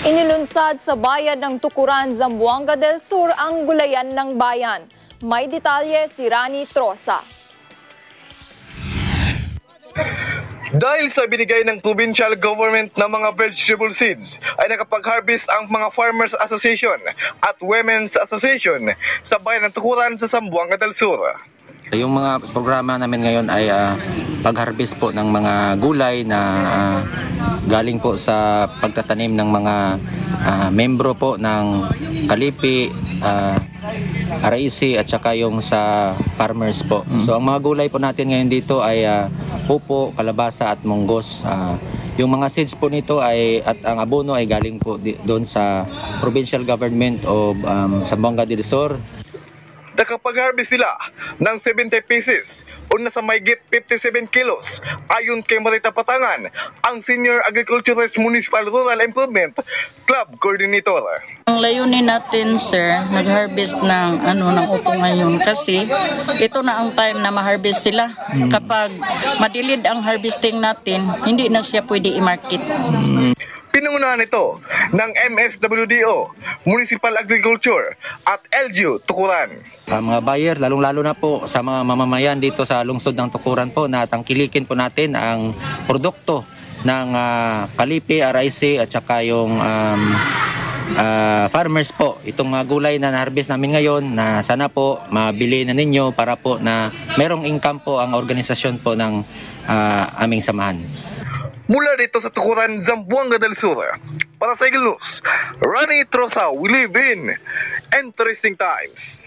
Inilunsad sa bayan ng Tukuran, Zamboanga del Sur ang gulayan ng bayan. May detalye si Rani Trosa. Dahil sa binigay ng provincial government ng mga vegetable seeds, ay nakapag-harvest ang mga Farmers Association at Women's Association sa bayan ng Tukuran sa Zamboanga del Sur. Yung mga programa namin ngayon ay pag-harvest po ng mga gulay na galing po sa pagtatanim ng mga membro po ng Kalipi, RAC at saka yung sa farmers po. So ang mga gulay po natin ngayon dito ay pupo, kalabasa at munggos. Yung mga seeds po nito ay at ang abono ay galing po doon sa provincial government of Zamboanga del Sur. Nakapag-harvest sila ng 70 pieces o nasa mahigit 57 kilos ayon kay Marita Patangan, ang Senior Agriculturist Municipal Rural Improvement Club Coordinator. Ang layunin natin, sir, nag-harvest ng upo ngayon kasi ito na ang time na ma-harvest sila. Kapag madilid ang harvesting natin, hindi na siya pwede i-market. Pinangunahan ito ng MSWDO, Municipal Agriculture at LGU Tukuran. Mga buyer, lalong-lalo na po sa mga mamamayan dito sa lungsod ng Tukuran po na tangkilikin po natin ang produkto ng Kalipi, RIC at saka yung farmers po. Itong mga gulay na na-harvest namin ngayon na sana po mabili na ninyo para po na merong income po ang organisasyon po ng aming samahan. Mula dito sa Tukuran, Zamboanga del Sur, para sa Eagle News, Rani Trosa, we live in interesting times.